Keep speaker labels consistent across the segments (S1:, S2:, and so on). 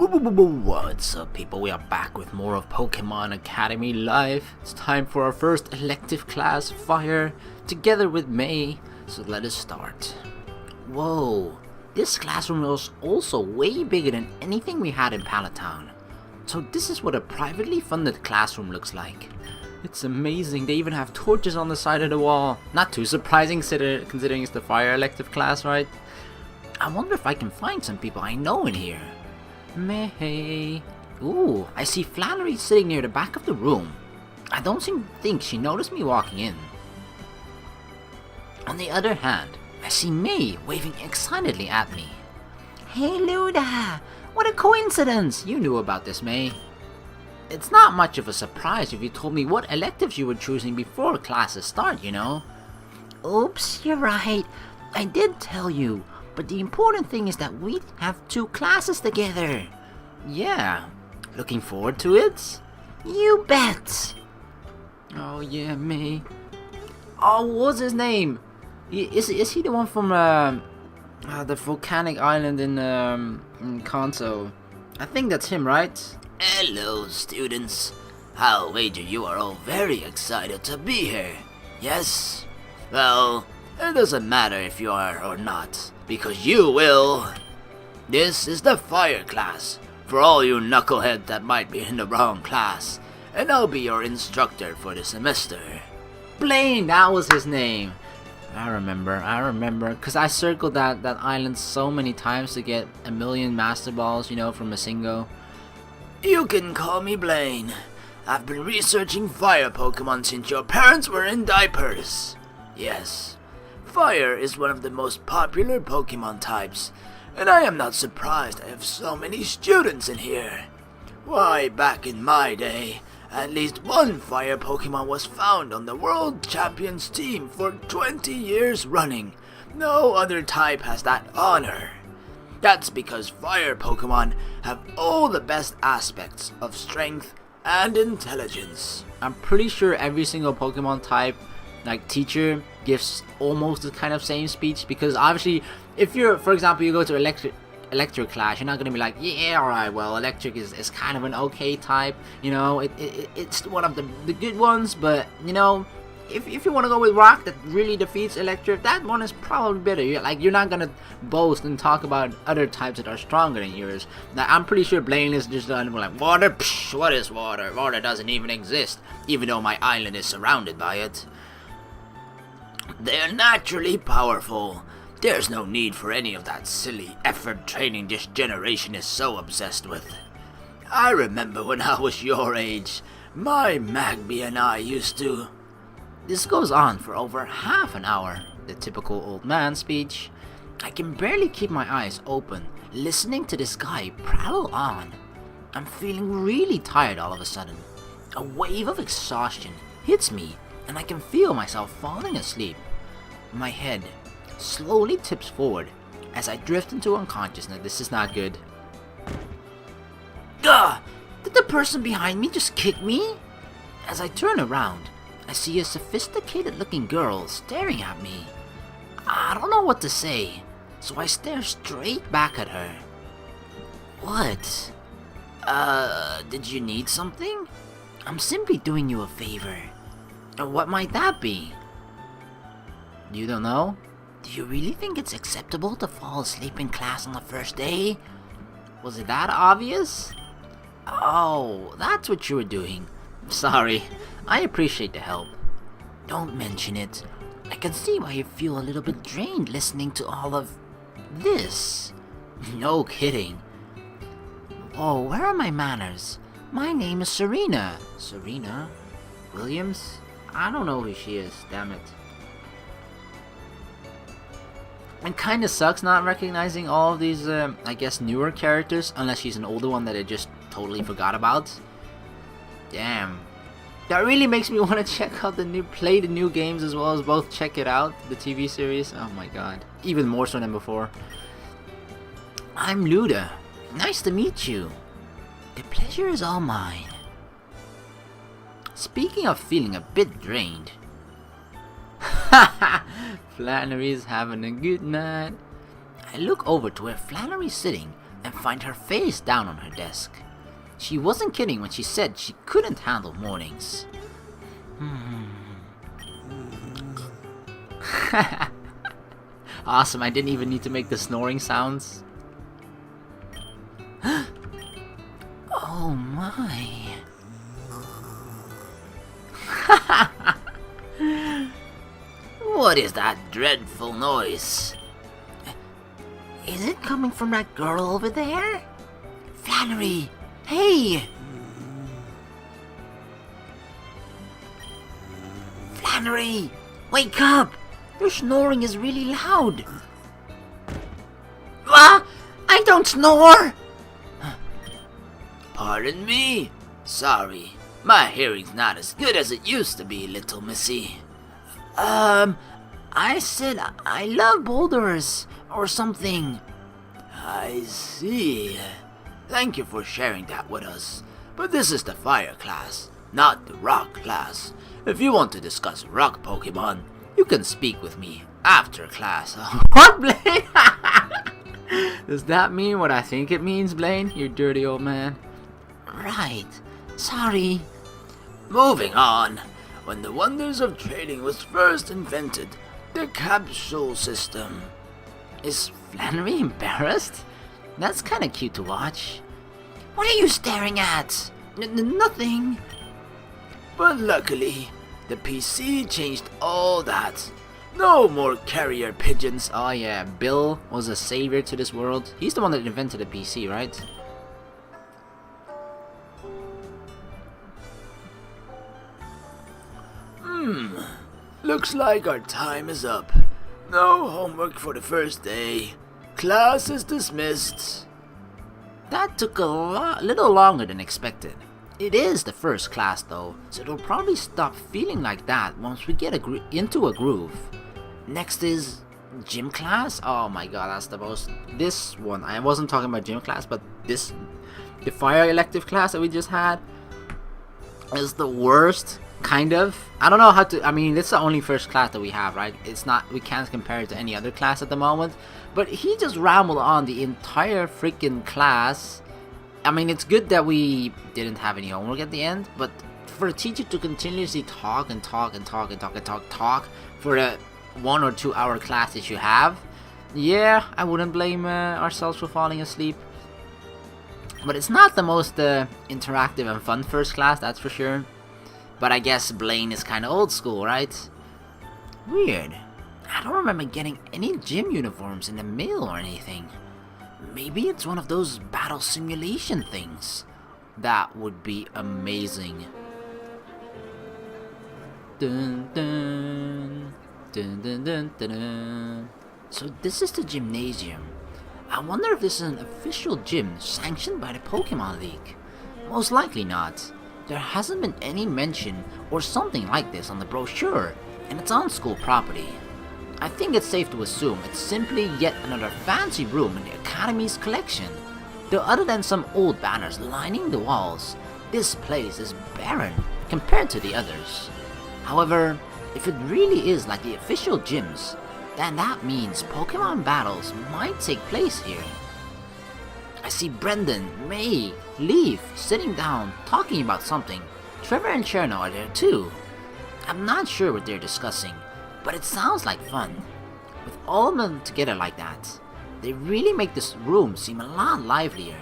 S1: What's up, people? We are back with more of Pokémon Academy Life. It's time for our first elective class, Fire, together with May. So let us start. Whoa, this classroom was also way bigger than anything we had in Pallet Town. So this is what a privately funded classroom looks like. It's amazing. They even have torches on the side of the wall. Not too surprising considering it's the Fire elective class, right? I wonder if I can find some people I know in here. May. Ooh, I see Flannery sitting near the back of the room. I don't think she noticed me walking in. On the other hand, I see May waving excitedly at me. Hey Luda! What a coincidence! You knew about this, May. It's not much of a surprise if you told me what electives you were choosing before classes start, you know. Oops, you're right. I did tell you. But the important thing is that we have 2 classes together. Yeah, looking forward to it? You bet! Oh yeah, me. Oh, what's his name? Is he the one from the volcanic island in Kanto? I think that's him, right?
S2: Hello, students. I'll wager you are all very excited to be here. Yes? Well, it doesn't matter if you are or not, because you will. This is the Fire class, for all you knuckleheads that might be in the wrong class, and I'll be your instructor for the semester.
S1: Blaine, that was his name. I remember, because I circled that island so many times to get a million Master Balls, you know, from Masingo.
S2: You can call me Blaine. I've been researching Fire Pokemon since your parents were in diapers. Yes. Fire is one of the most popular Pokemon types, and I am not surprised I have so many students in here. Why, back in my day, at least one Fire Pokemon was found on the World Champions team for 20 years running. No other type has that honor. That's because Fire Pokemon have all the best aspects of strength and intelligence.
S1: I'm pretty sure every single Pokemon type, like teacher, gives almost the kind of same speech, because obviously if you're, for example, you go to electric class, you're not going to be like, yeah, alright, well, electric is kind of an okay type, you know, it's one of the good ones, but, you know, if you want to go with rock that really defeats electric, that one is probably better. You're not going to boast and talk about other types that are stronger than yours. Now, I'm pretty sure Blaine is just like, water? Psh, what is water? Water doesn't even exist, even though my island is surrounded by it.
S2: They're naturally powerful. There's no need for any of that silly effort training this generation is so obsessed with. I remember when I was your age, my Magby and I used to...
S1: This goes on for over half an hour, the typical old man speech. I can barely keep my eyes open, listening to this guy prattle on. I'm feeling really tired all of a sudden. A wave of exhaustion hits me, and I can feel myself falling asleep. My head slowly tips forward as I drift into unconsciousness. This is not good. Gah! Did the person behind me just kick me? As I turn around, I see a sophisticated looking girl staring at me. I don't know what to say, so I stare straight back at her. What? Did you need something? I'm simply doing you a favor. What might that be? You don't know? Do you really think it's acceptable to fall asleep in class on the first day? Was it that obvious? Oh, that's what you were doing. Sorry, I appreciate the help. Don't mention it. I can see why you feel a little bit drained listening to all of this. No kidding. Oh, where are my manners? My name is Serena. Serena? Williams? I don't know who she is, damn it. It kinda sucks not recognizing all of these, I guess, newer characters, unless she's an older one that I just totally forgot about. Damn. That really makes me want to check out play the new games as well as both check it out, the TV series. Oh my god. Even more so than before. I'm Luda. Nice to meet you. The pleasure is all mine. Speaking of feeling a bit drained. Flannery's having a good night. I look over to where Flannery's sitting and find her face down on her desk. She wasn't kidding when she said she couldn't handle mornings. Awesome, I didn't even need to make the snoring sounds. Oh my.
S2: What is that dreadful noise?
S1: Is it coming from that girl over there? Flannery! Hey! Flannery! Wake up! Your snoring is really loud! Ah! I don't snore!
S2: Pardon me? Sorry, my hearing's not as good as it used to be, little missy.
S1: I said I love boulders, or something.
S2: I see. Thank you for sharing that with us. But this is the fire class, not the rock class. If you want to discuss rock Pokemon, you can speak with me after class.
S1: What, Blaine? Does that mean what I think it means, Blaine? You dirty old man. Right. Sorry.
S2: Moving on. When the wonders of trading was first invented, the capsule system.
S1: Is Flannery embarrassed? That's kinda cute to watch. What are you staring at? Nothing.
S2: But luckily, the PC changed all that. No more carrier pigeons.
S1: Oh yeah, Bill was a savior to this world. He's the one that invented the PC, right?
S2: Looks like our time is up. No homework for the first day. Class is dismissed.
S1: That took a little longer than expected. It is the first class though, so it'll probably stop feeling like that once we get into a groove. Next is gym class. Oh my god, that's the most... This one, I wasn't talking about gym class, but this, the fire elective class that we just had, is the worst, kind of. I don't know how to... I mean, it's the only first class that we have, right? It's not... We can't compare it to any other class at the moment. But he just rambled on the entire freaking class. I mean, it's good that we didn't have any homework at the end, but for a teacher to continuously talk for the 1 or 2 hour class that you have, yeah, I wouldn't blame ourselves for falling asleep. But it's not the most interactive and fun first class, that's for sure. But I guess Blaine is kind of old school, right? Weird. I don't remember getting any gym uniforms in the mail or anything. Maybe it's one of those battle simulation things. That would be amazing. Dun, dun, dun, dun, dun, dun, dun. So this is the gymnasium. I wonder if this is an official gym sanctioned by the Pokémon League. Most likely not. There hasn't been any mention or something like this on the brochure, and it's on school property. I think it's safe to assume it's simply yet another fancy room in the Academy's collection. Though other than some old banners lining the walls, this place is barren compared to the others. However, if it really is like the official gyms, then that means Pokemon battles might take place here. I see Brendan, May, Leaf sitting down talking about something. Trevor and Cherno are there too. I'm not sure what they're discussing, but it sounds like fun. With all of them together like that, they really make this room seem a lot livelier.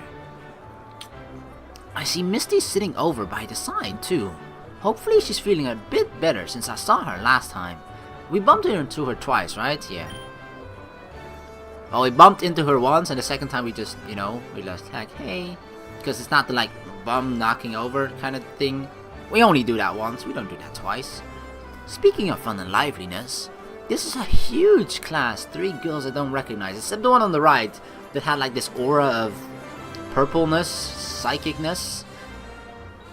S1: I see Misty sitting over by the side too. Hopefully she's feeling a bit better since I saw her last time. We bumped into her twice, right? Yeah. Well, we bumped into her once, and the second time we just, we just like, hey. Because it's not the, like, bum knocking over kind of thing. We only do that once, we don't do that twice. Speaking of fun and liveliness, this is a huge class. 3 girls I don't recognize, except the one on the right that had, like, this aura of purpleness, psychicness.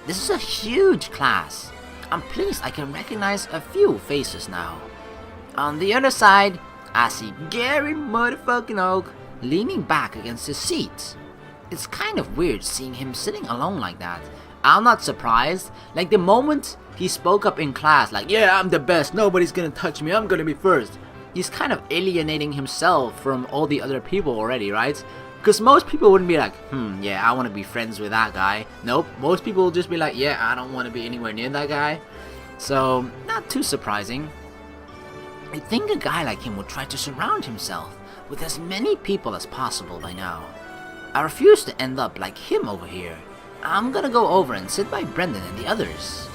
S1: This is a huge class. I'm pleased I can recognize a few faces now. On the other side, I see Gary motherfucking Oak leaning back against his seat. It's kind of weird seeing him sitting alone like that. I'm not surprised. Like the moment he spoke up in class, like, yeah, I'm the best, nobody's gonna touch me, I'm gonna be first. He's kind of alienating himself from all the other people already, right? Because most people wouldn't be like, yeah, I want to be friends with that guy. Nope, most people will just be like, yeah, I don't want to be anywhere near that guy. So, not too surprising. I think a guy like him would try to surround himself with as many people as possible by now. I refuse to end up like him over here. I'm gonna go over and sit by Brendan and the others.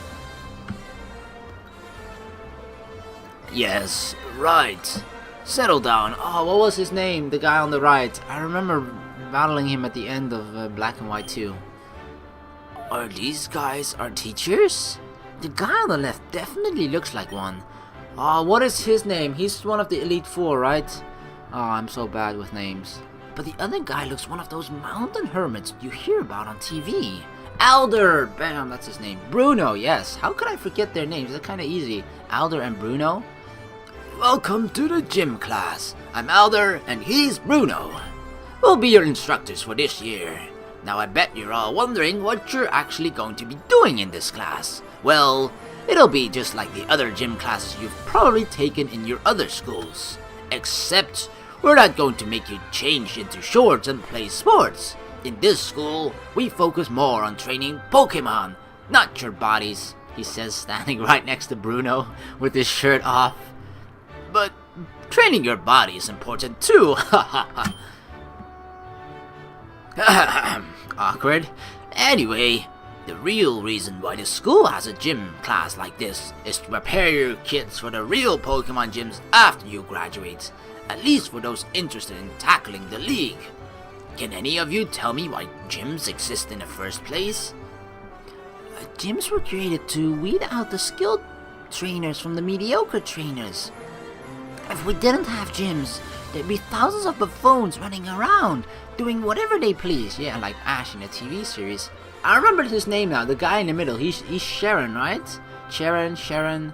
S2: Yes, right. Settle down.
S1: Oh, what was his name? The guy on the right. I remember battling him at the end of Black and White 2.
S2: Are these guys our teachers?
S1: The guy on the left definitely looks like one. Oh, what is his name? He's one of the Elite Four, right? Oh, I'm so bad with names. But the other guy looks one of those mountain hermits you hear about on TV. Alder! Bam, that's his name. Bruno, yes. How could I forget their names? They're kind of easy. Alder and Bruno.
S2: Welcome to the gym class. I'm Alder, and he's Bruno. We'll be your instructors for this year. Now I bet you're all wondering what you're actually going to be doing in this class. Well, it'll be just like the other gym classes you've probably taken in your other schools. Except, we're not going to make you change into shorts and play sports. In this school, we focus more on training Pokemon, not your bodies, he says, standing right next to Bruno with his shirt off. But training your body is important too. Awkward. Anyway, the real reason why the school has a gym class like this is to prepare your kids for the real Pokemon gyms after you graduate. At least for those interested in tackling the league. Can any of you tell me why gyms exist in the first place?
S1: Gyms were created to weed out the skilled trainers from the mediocre trainers. If we didn't have gyms, there'd be thousands of buffoons running around, doing whatever they please. Yeah, like Ash in the TV series. I remember his name now, the guy in the middle. He's Sharon, right? Sharon.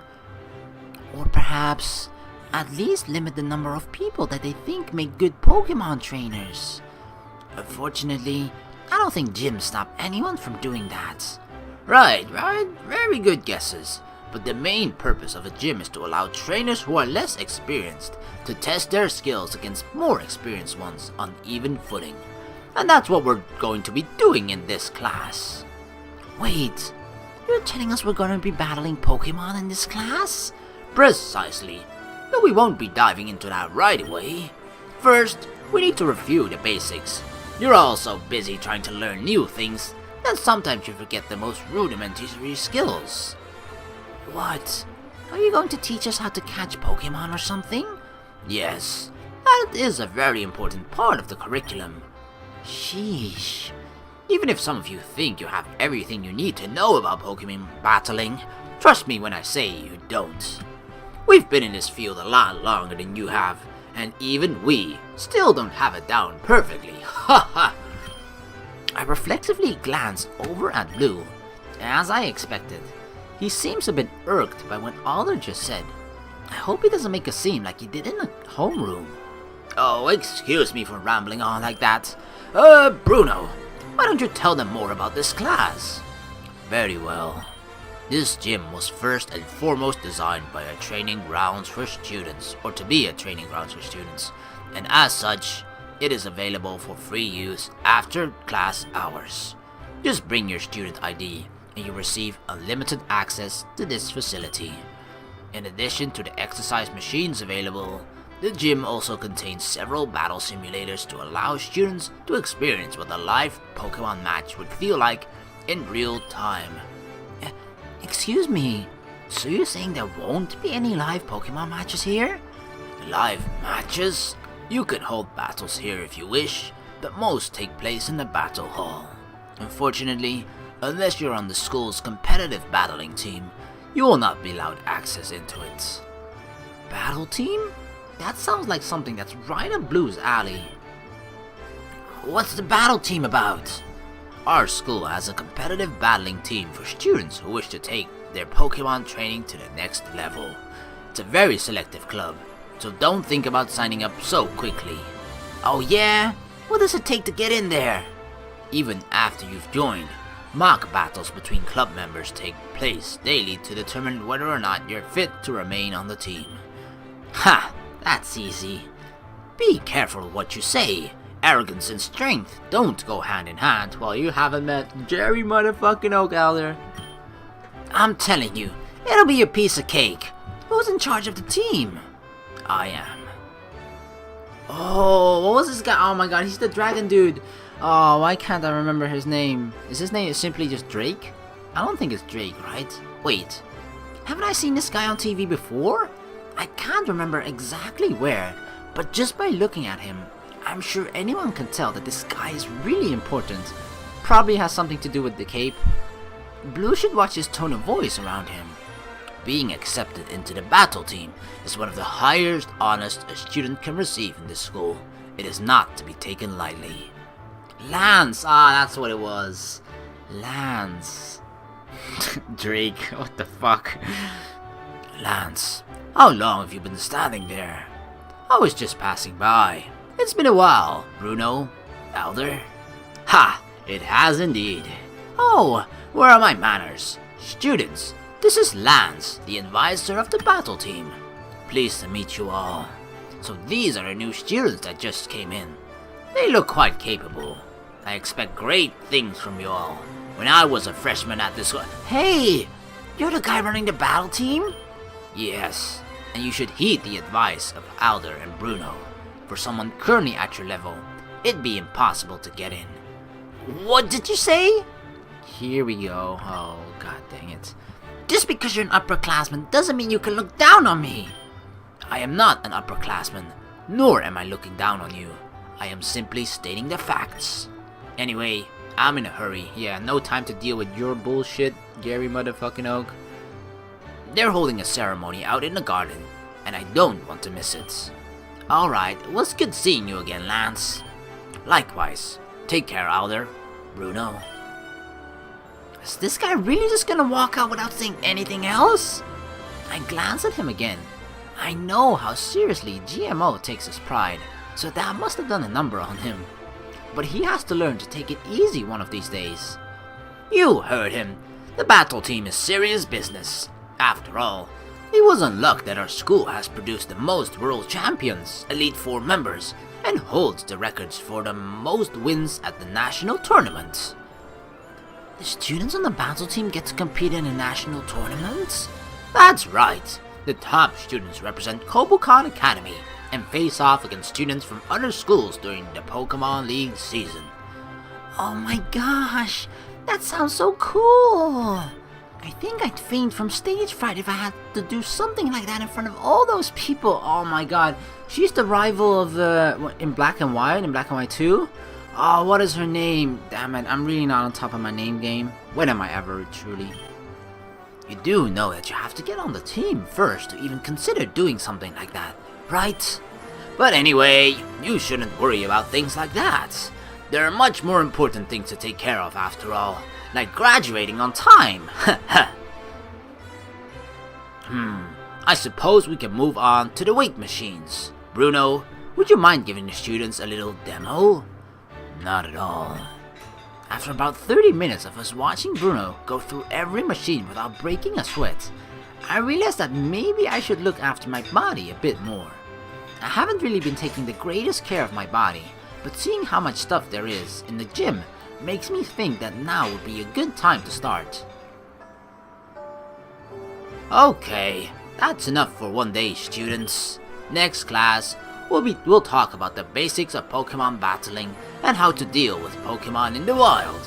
S1: Or perhaps at least limit the number of people that they think make good Pokemon trainers. Unfortunately, I don't think gyms stop anyone from doing that.
S2: Right. Very good guesses. But the main purpose of a gym is to allow trainers who are less experienced to test their skills against more experienced ones on even footing. And that's what we're going to be doing in this class.
S1: Wait, you're telling us we're going to be battling Pokemon in this class?
S2: Precisely. But we won't be diving into that right away. First, we need to review the basics. You're all so busy trying to learn new things that sometimes you forget the most rudimentary skills.
S1: What? Are you going to teach us how to catch Pokemon or something?
S2: Yes, that is a very important part of the curriculum.
S1: Sheesh.
S2: Even if some of you think you have everything you need to know about Pokemon battling, trust me when I say you don't. We've been in this field a lot longer than you have, and even we still don't have it down perfectly. Ha ha!
S1: I reflexively glanced over at Blue. As I expected, he seems a bit irked by what Alder just said. I hope he doesn't make a scene like he did in the homeroom.
S2: Oh, excuse me for rambling on like that. Bruno, why don't you tell them more about this class?
S3: Very well. This gym was first and foremost designed by a training grounds for students, or to be a training grounds for students, and as such, it is available for free use after class hours. Just bring your student ID and you receive unlimited access to this facility. In addition to the exercise machines available, the gym also contains several battle simulators to allow students to experience what a live Pokemon match would feel like in real time.
S1: Excuse me, so you're saying there won't be any live Pokemon matches here?
S3: Live matches? You can hold battles here if you wish, but most take place in the battle hall. Unfortunately, unless you're on the school's competitive battling team, you will not be allowed access into it.
S1: Battle team? That sounds like something that's right up Blue's alley.
S3: What's the battle team about? Our school has a competitive battling team for students who wish to take their Pokemon training to the next level. It's a very selective club, so don't think about signing up so quickly.
S1: Oh yeah? What does it take to get in there?
S3: Even after you've joined, mock battles between club members take place daily to determine whether or not you're fit to remain on the team.
S1: Ha! That's easy.
S3: Be careful what you say. Arrogance and strength don't go hand in hand. Well, you haven't met Jerry motherfucking Oak Elder. I'm telling you, it'll be a piece of cake. Who's in charge of the team? I am. Oh, what was this guy? Oh my god, he's the dragon dude. Oh, why can't I remember his name? Is his name simply just Drake? I don't think it's Drake, right? Wait, haven't I seen this guy on TV before? I can't remember exactly where, but just by looking at him, I'm sure anyone can tell that this guy is really important. Probably has something to do with the cape. Blue should watch his tone of voice around him. Being accepted into the battle team is one of the highest honors a student can receive in this school. It is not to be taken lightly. Lance! Ah, that's what it was. Lance. Drake, what the fuck? Lance, how long have you been standing there? I was just passing by. It's been a while, Bruno. Elder? Ha! It has indeed. Oh, where are my manners? Students, this is Lance, the advisor of the battle team. Pleased to meet you all. So these are the new students that just came in. They look quite capable. I expect great things from you all. When I was a freshman at this school... Hey! You're the guy running the battle team? Yes, and you should heed the advice of Alder and Bruno. For someone currently at your level, it'd be impossible to get in. What did you say? Here we go. Oh, god dang it. Just because you're an upperclassman doesn't mean you can look down on me. I am not an upperclassman, nor am I looking down on you. I am simply stating the facts. Anyway, I'm in a hurry. Yeah, no time to deal with your bullshit, Gary motherfucking Oak. They're holding a ceremony out in the garden, and I don't want to miss it. Alright, it was good seeing you again, Lance. Likewise. Take care, Alder. Bruno. Is this guy really just gonna walk out without saying anything else? I glance at him again. I know how seriously GMO takes his pride, so that must have done a number on him. But he has to learn to take it easy one of these days. You heard him. The battle team is serious business. After all, it wasn't luck that our school has produced the most world champions, Elite Four members, and holds the records for the most wins at the national tournament. The students on the battle team get to compete in a national tournament? That's right. The top students represent Pokémon Academy and face off against students from other schools during the Pokémon League season. Oh my gosh, that sounds so cool! I think I'd faint from stage fright if I had to do something like that in front of all those people. Oh my god, she's the rival of in Black and White 2? Oh, what is her name? Damn it, I'm really not on top of my name game. When am I ever, truly? You do know that you have to get on the team first to even consider doing something like that, right? But anyway, you shouldn't worry about things like that. There are much more important things to take care of after all, like graduating on time. I suppose we can move on to the weight machines. Bruno, would you mind giving the students a little demo? Not at all. After about 30 minutes of us watching Bruno go through every machine without breaking a sweat, I realized that maybe I should look after my body a bit more. I haven't really been taking the greatest care of my body, but seeing how much stuff there is in the gym makes me think that now would be a good time to start. Okay, that's enough for one day, students. Next class, we'll talk about the basics of Pokemon battling and how to deal with Pokemon in the wild.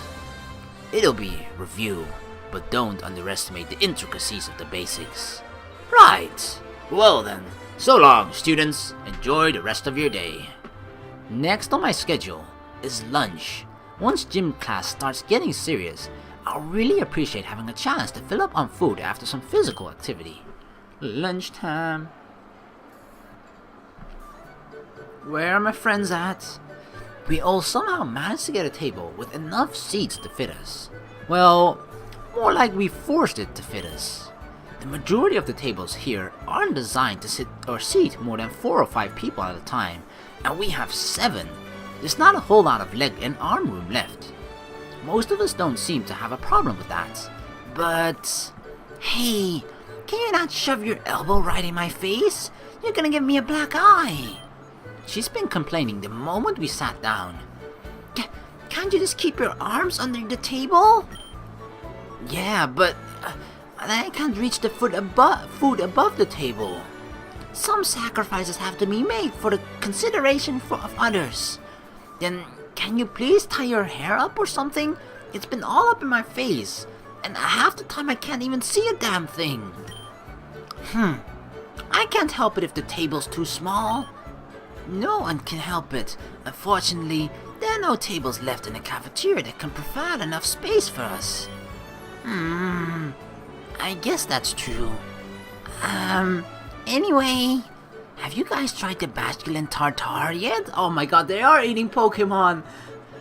S3: It'll be review, but don't underestimate the intricacies of the basics. Right, well then, so long students, enjoy the rest of your day. Next on my schedule is lunch. Once gym class starts getting serious, I'll really appreciate having a chance to fill up on food after some physical activity. Lunchtime. Where are my friends at? We all somehow managed to get a table with enough seats to fit us. Well, more like we forced it to fit us. The majority of the tables here aren't designed to sit or seat more than 4 or 5 people at a time, and we have 7. There's not a whole lot of leg and arm room left. Most of us don't seem to have a problem with that. But, hey, can you not shove your elbow right in my face? You're gonna give me a black eye.
S1: She's been complaining the moment we sat down. Can't you just keep your arms under the table? Yeah, but I can't reach the food above the table. Some sacrifices have to be made for the consideration of others. Then, can you please tie your hair up or something? It's been all up in my face, and half the time I can't even see a damn thing. I can't help it if the table's too small. No one can help it. Unfortunately, there are no tables left in the cafeteria that can provide enough space for us. I guess that's true. Anyway, have you guys tried the basculin tartare yet? Oh my god, they are eating Pokemon!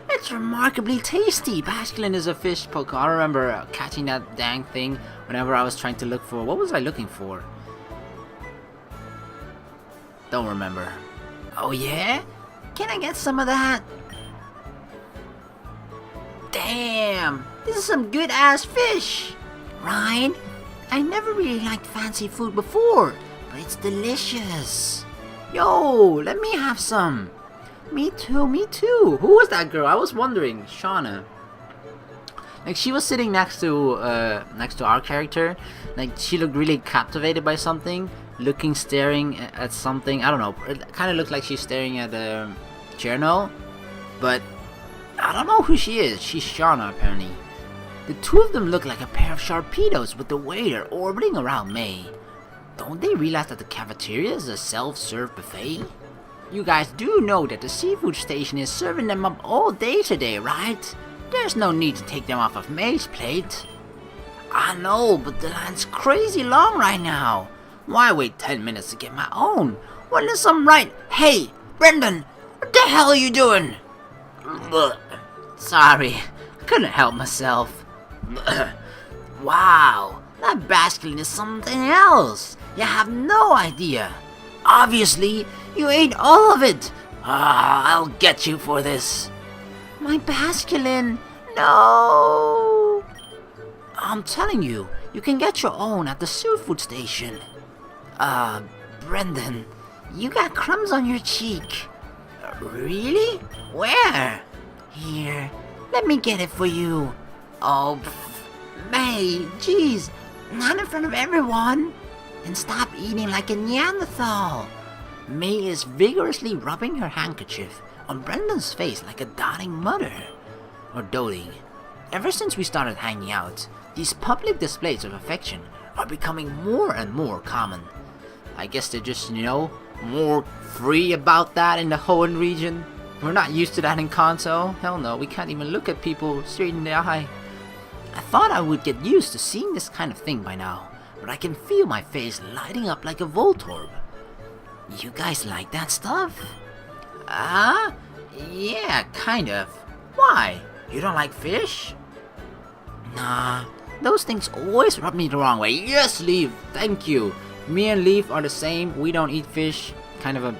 S1: It's remarkably tasty! Basculin is a fish Pokemon. I remember catching that dang thing whenever I was trying to look for... What was I looking for? Don't remember. Oh yeah? Can I get some of that? Damn! This is some good ass fish! Right? I never really liked fancy food before, but it's delicious. Yo, let me have some. Me too, me too. Who was that girl? I was wondering. Shauna. Like, she was sitting next to our character. Like, she looked really captivated by something. Staring at something. I don't know. It kind of looked like she's staring at Cherno. But I don't know who she is. She's Shauna, apparently. The two of them look like a pair of Sharpedos with the waiter orbiting around May. Don't they realize that the cafeteria is a self-serve buffet? You guys do know that the seafood station is serving them up all day today, right? There's no need to take them off of May's plate. I know, but the line's crazy long right now. Why wait 10 minutes to get my own? When there's some right... Hey, Brendan, what the hell are you doing? Sorry, I couldn't help myself. Wow, that basculin is something else. You have no idea. Obviously, you ate all of it. I'll get you for this. My basculin, no. I'm telling you, you can get your own at the seafood station. Brendan, you got crumbs on your cheek. Really? Where? Here, let me get it for you. Oh, May, jeez, not in front of everyone. And stop eating like a Neanderthal. May is vigorously rubbing her handkerchief on Brendan's face like a doting mother. Or doting. Ever since we started hanging out, these public displays of affection are becoming more and more common. I guess they're just, more free about that in the Hoenn region. We're not used to that in Kanto. Hell no, we can't even look at people straight in the eye. I thought I would get used to seeing this kind of thing by now, but I can feel my face lighting up like a Voltorb. You guys like that stuff? Yeah, kind of. Why? You don't like fish? Nah, those things always rub me the wrong way. Yes, Leaf, thank you. Me and Leaf are the same. We don't eat fish. Kind of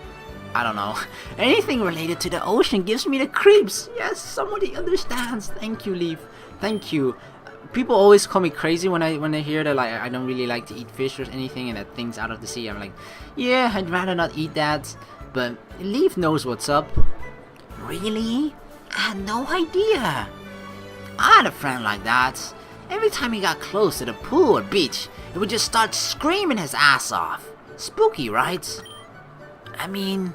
S1: I don't know. Anything related to the ocean gives me the creeps. Yes, somebody understands. Thank you, Leaf. Thank you. People always call me crazy when I hear that I don't really like to eat fish or anything and that things out of the sea. I'm like, yeah, I'd rather not eat that. But Leaf knows what's up. Really? I had no idea. I had a friend like that. Every time he got close to the pool or beach, he would just start screaming his ass off. Spooky, right? I mean,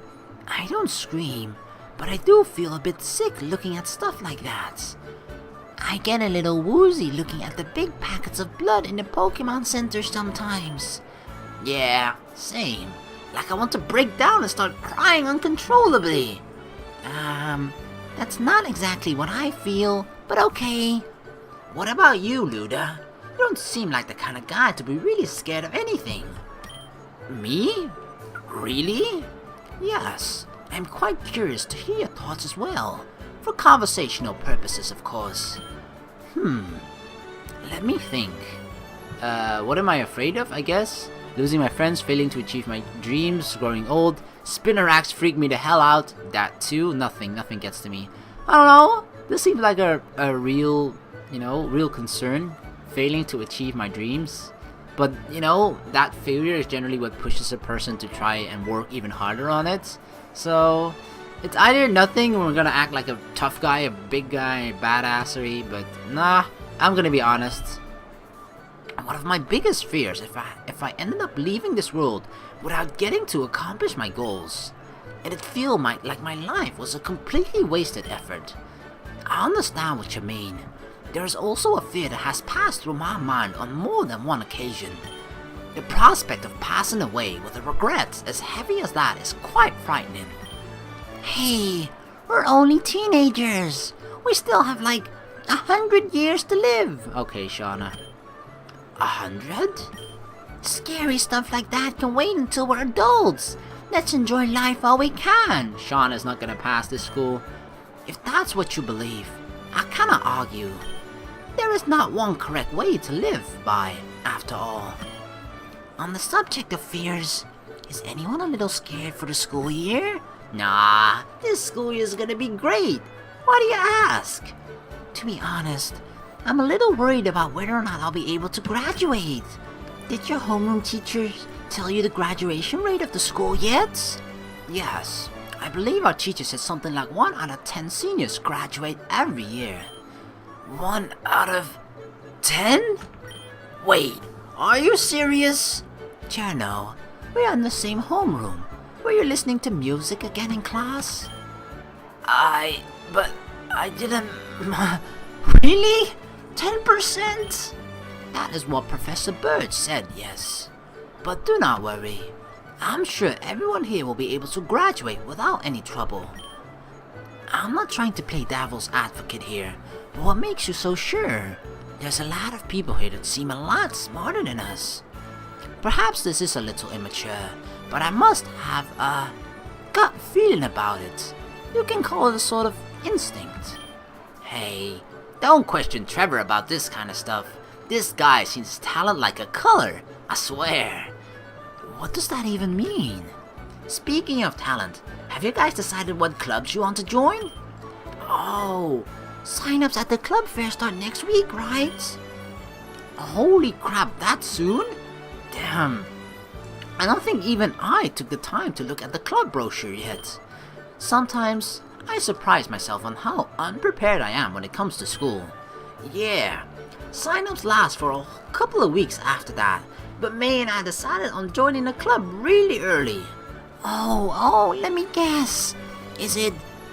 S1: I don't scream, but I do feel a bit sick looking at stuff like that. I get a little woozy looking at the big packets of blood in the Pokemon Center sometimes. Yeah, same. Like I want to break down and start crying uncontrollably. That's not exactly what I feel, but okay. What about you, Luda? You don't seem like the kind of guy to be really scared of anything. Me? Really? Yes, I'm quite curious to hear your thoughts as well. For conversational purposes, of course. Let me think. What am I afraid of, I guess? Losing my friends, failing to achieve my dreams, growing old. Spinnerax freaked me the hell out. That too. Nothing gets to me. I don't know. This seems like a real, real concern. Failing to achieve my dreams. But, that failure is generally what pushes a person to try and work even harder on it. So, it's either nothing or we're gonna act like a tough guy, a big guy, badassery, but nah, I'm gonna be honest. One of my biggest fears if I ended up leaving this world without getting to accomplish my goals, it'd feel like my life was a completely wasted effort. I understand what you mean. There's also a fear that has passed through my mind on more than one occasion. The prospect of passing away with a regret as heavy as that is quite frightening. Hey, we're only teenagers. We still have like 100 years to live. Okay, Shauna. 100? Scary stuff like that can wait until we're adults. Let's enjoy life while we can. Shauna's not gonna pass this school. If that's what you believe, I cannot argue. There is not one correct way to live by, after all. On the subject of fears, is anyone a little scared for the school year? Nah, this school year is gonna be great. Why do you ask? To be honest, I'm a little worried about whether or not I'll be able to graduate. Did your homeroom teachers tell you the graduation rate of the school yet? Yes, I believe our teacher said something like 1 out of 10 seniors graduate every year.
S2: 1 out of 10?
S1: Wait, are you serious? Cherno, we're in the same homeroom. Were you listening to music again in class?
S2: But I didn't...
S1: Really? 10%? That is what Professor Bird said, yes. But do not worry. I'm sure everyone here will be able to graduate without any trouble. I'm not trying to play devil's advocate here, but what makes you so sure? There's a lot of people here that seem a lot smarter than us. Perhaps this is a little immature, but I must have a gut feeling about it. You can call it a sort of instinct. Hey, don't question Trevor about this kind of stuff. This guy sees talent like a color, I swear. What does that even mean? Speaking of talent, have you guys decided what clubs you want to join? Oh, sign-ups at the club fair start next week, right? Holy crap, that soon? Damn. I don't think even I took the time to look at the club brochure yet. Sometimes I surprise myself on how unprepared I am when it comes to school. Yeah, sign-ups last for a couple of weeks after that, but May and I decided on joining the club really early. Oh, let me guess. Is it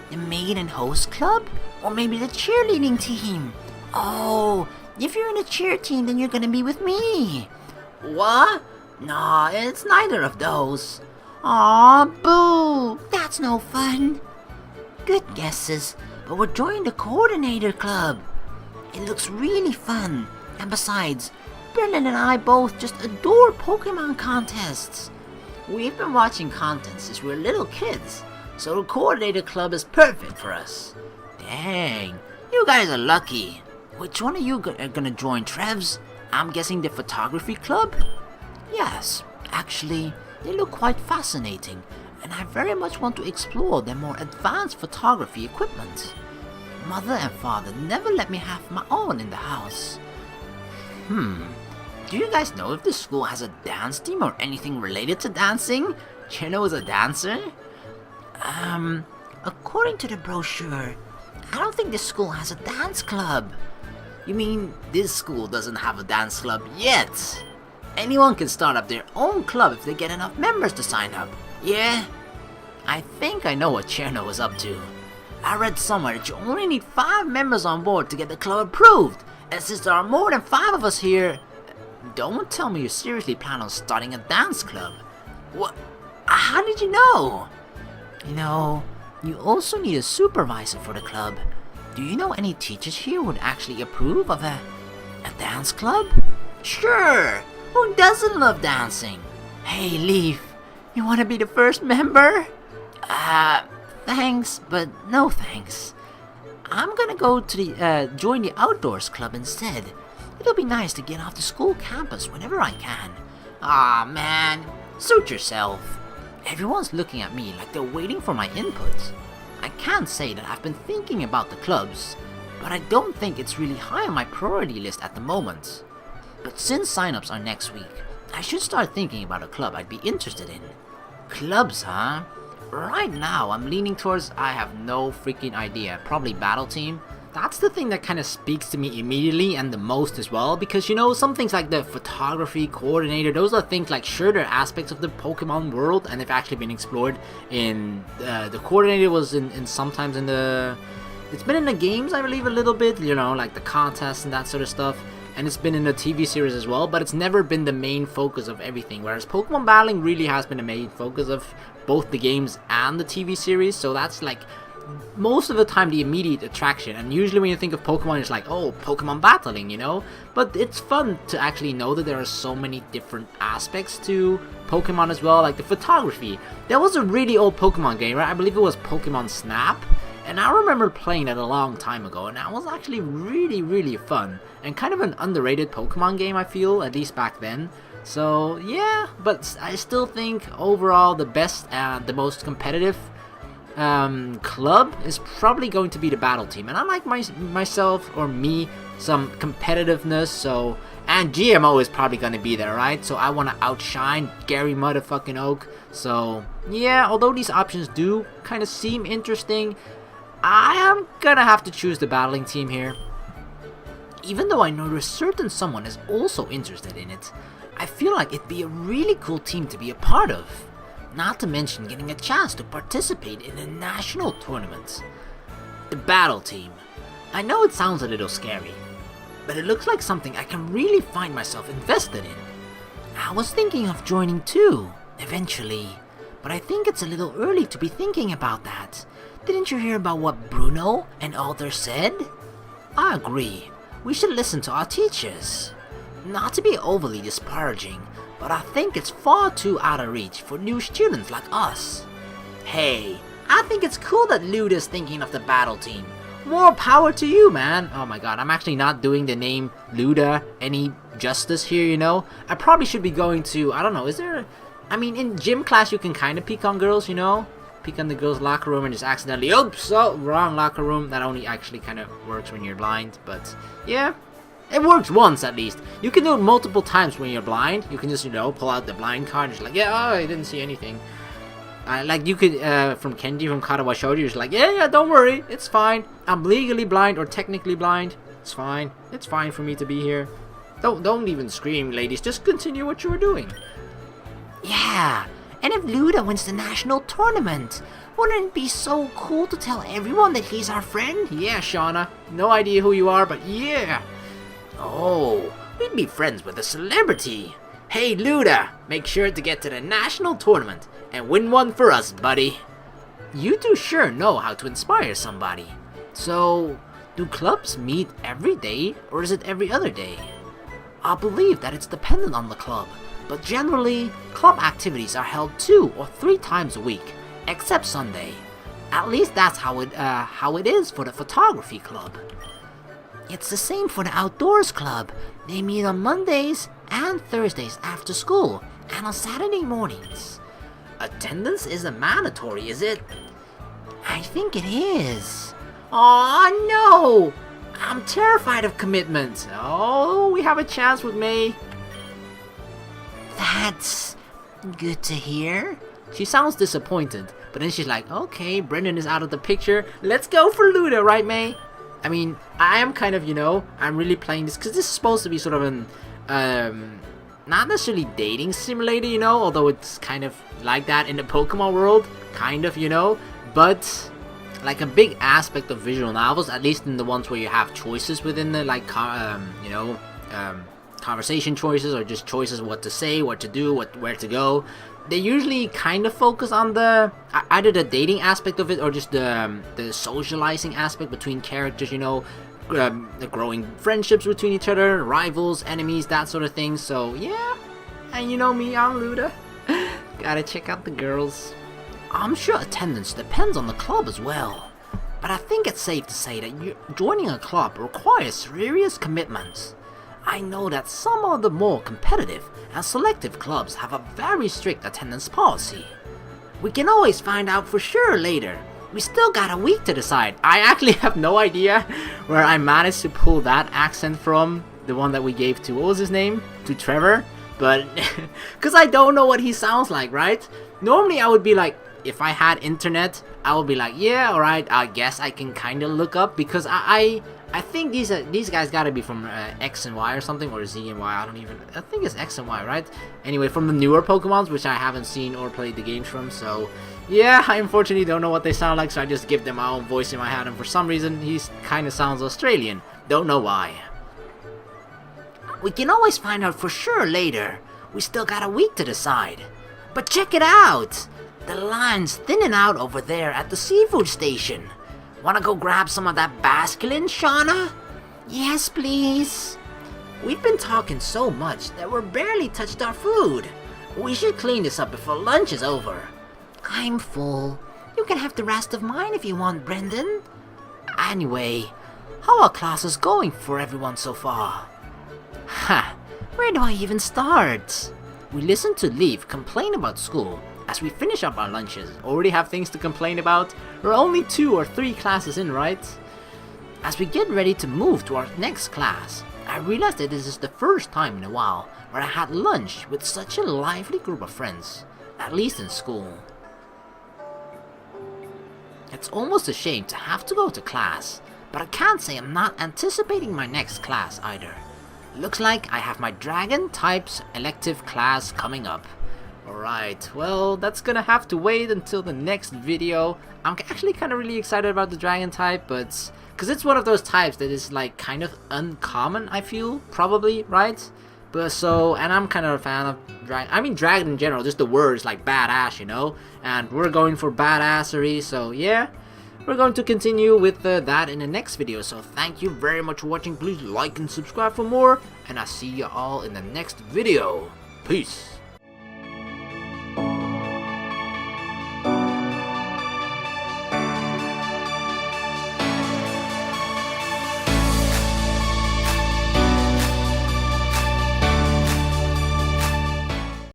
S1: the maid and host club? Or maybe the cheerleading team? Oh, if you're in the cheer team, then you're gonna be with me. What? Nah, it's neither of those. Aw, boo! That's no fun. Good guesses, but we're joining the coordinator club. It looks really fun, and besides, Brendan and I both just adore Pokemon contests. We've been watching contests since we were little kids, so the coordinator club is perfect for us. Dang, you guys are lucky. Which one of you are gonna join, Trevs? I'm guessing the photography club? Yes, actually, they look quite fascinating, and I very much want to explore their more advanced photography equipment. Mother and father never let me have my own in the house. Do you guys know if the school has a dance team or anything related to dancing? Chino is a dancer? According to the brochure, I don't think this school has a dance club. You mean this school doesn't have a dance club yet? Anyone can start up their own club if they get enough members to sign up. Yeah? I think I know what Cherno is up to. I read somewhere that you only need 5 members on board to get the club approved. And since there are more than 5 of us here, don't tell me you seriously plan on starting a dance club. What? How did you know? You know, you also need a supervisor for the club. Do you know any teachers here who would actually approve of a dance club? Sure! Who doesn't love dancing? Hey, Leaf, you want to be the first member? Thanks, but no thanks. I'm gonna go to the join the outdoors club instead. It'll be nice to get off the school campus whenever I can. Aw, man, suit yourself. Everyone's looking at me like they're waiting for my input. I can't say that I've been thinking about the clubs, but I don't think it's really high on my priority list at the moment. But since sign-ups are next week, I should start thinking about a club I'd be interested in. Clubs, huh? right now I'm leaning towards, I have no freaking idea, probably Battle Team. That's the thing that kind of speaks to me immediately and the most as well, because you know, some things like the photography, coordinator, those are things like, sure, they're aspects of the Pokemon world and they've actually been explored in, the coordinator was in sometimes in the, it's been in the games I believe a little bit, you know, like the contests and that sort of stuff, and it's been in the TV series as well, but it's never been the main focus of everything, whereas Pokemon battling really has been the main focus of both the games and the TV series, so that's like most of the time the immediate attraction. And usually when you think of Pokemon, it's like, oh, Pokemon battling, you know, but it's fun to actually know that there are so many different aspects to Pokemon as well, like the photography. There was a really old Pokemon game, right? I believe it was Pokemon Snap, and I remember playing it a long time ago, and that was actually really fun and kind of an underrated Pokemon game, I feel, at least back then. So yeah, but I still think overall the best and the most competitive club is probably going to be the Battle Team, and I like myself some competitiveness, so, and GMO is probably going to be there, right? So I want to outshine Gary motherfucking Oak. So yeah, although these options do kind of seem interesting, I am gonna have to choose the battling team here. Even though I know there's certain someone is also interested in it, I feel like it'd be a really cool team to be a part of. Not to mention getting a chance to participate in a national tournament. The Battle Team. I know it sounds a little scary, but it looks like something I can really find myself invested in. I was thinking of joining too, eventually, but I think it's a little early to be thinking about that. Didn't you hear about what Bruno and others said? I agree. We should listen to our teachers. Not to be overly disparaging, but I think it's far too out of reach for new students like us. Hey, I think it's cool that Luda's thinking of the Battle Team. More power to you, man. Oh my god, I'm actually not doing the name Luda any justice here, you know? I probably should be going to, I don't know, is there... I mean, in gym class you can kind of peek on girls, you know? Peek on the girls' locker room and just accidentally, oops, oh, wrong locker room. That only actually kind of works when you're blind, but yeah. It works once at least. You can do it multiple times when you're blind. You can just, you know, pull out the blind card and just like, yeah, oh, I didn't see anything. Like you could, from Kenji from Katawa Shoujo, you're just like, yeah, don't worry, it's fine. I'm legally blind or technically blind. It's fine. It's fine for me to be here. Don't even scream, ladies. Just continue what you were doing.
S3: Yeah, and if Luda wins the national tournament, wouldn't it be so cool to tell everyone that he's our friend?
S1: Yeah, Shauna. No idea who you are, but yeah.
S3: Oh, we'd be friends with a celebrity. Hey Luda, make sure to get to the national tournament and win one for us, buddy.
S1: You do sure know how to inspire somebody. So, do clubs meet every day or is it every other day?
S3: I believe that it's dependent on the club, but generally, club activities are held 2 or 3 times a week, except Sunday. At least that's how it is for the photography club. It's the same for the outdoors club. They meet on Mondays and Thursdays after school, and on Saturday mornings.
S1: Attendance isn't mandatory, is it?
S3: I think it is.
S1: Aw, no! I'm terrified of commitment. Oh, we have a chance with May.
S3: That's good to hear.
S1: She sounds disappointed, but then she's like, okay, Brendan is out of the picture. Let's go for Luda, right, May? I mean, I am kind of, you know, I'm really playing this because this is supposed to be sort of an, not necessarily dating simulator, you know, although it's kind of like that in the Pokemon world, kind of, you know, but like a big aspect of visual novels, at least in the ones where you have choices within the, like, you know, conversation choices or just choices what to say, what to do, where to go. They usually kind of focus on the either the dating aspect of it or just the socializing aspect between characters, you know, the growing friendships between each other, rivals, enemies, that sort of thing. So yeah, and you know me, I'm Luda. Gotta check out the girls.
S3: I'm sure attendance depends on the club as well, but I think it's safe to say that joining a club requires serious commitments. I know that some of the more competitive and selective clubs have a very strict attendance policy. We can always find out for sure later. We still got a week to decide.
S1: I actually have no idea where I managed to pull that accent from, the one that we gave to, what was his name? To Trevor? But, because I don't know what he sounds like, right? Normally I would be like, if I had internet, I would be like, yeah, alright, I guess I can kind of look up, because I think these guys gotta be from X and Y or something, or Z and Y, I think it's X and Y, right? Anyway, from the newer Pokemons, which I haven't seen or played the games from, so yeah, I unfortunately don't know what they sound like, so I just give them my own voice in my head, and for some reason, he kind of sounds Australian. Don't know why.
S3: We can always find out for sure later. We still got a week to decide. But check it out! The line's thinning out over there at the seafood station. Wanna go grab some of that basculin, Shauna?
S1: Yes, please. We've been talking so much that we're barely touched our food. We should clean this up before lunch is over. I'm full. You can have the rest of mine if you want, Brendan. Anyway, how are classes going for everyone so far? Ha! Where do I even start? We listen to Leaf complain about school as we finish up our lunches. Already have things to complain about? We're only 2 or 3 classes in, right? As we get ready to move to our next class, I realized that this is the first time in a while where I had lunch with such a lively group of friends, at least in school. It's almost a shame to have to go to class, but I can't say I'm not anticipating my next class either. Looks like I have my Dragon Types elective class coming up. Alright, well, that's gonna have to wait until the next video. I'm actually kind of really excited about the Dragon type, but because it's one of those types that is like kind of uncommon, I feel, probably, right? But so, and I'm kind of a fan of Dragon. I mean, Dragon in general, just the word is like badass, you know? And we're going for badassery, so yeah. We're going to continue with that in the next video, so thank you very much for watching. Please like and subscribe for more, and I'll see you all in the next video. Peace.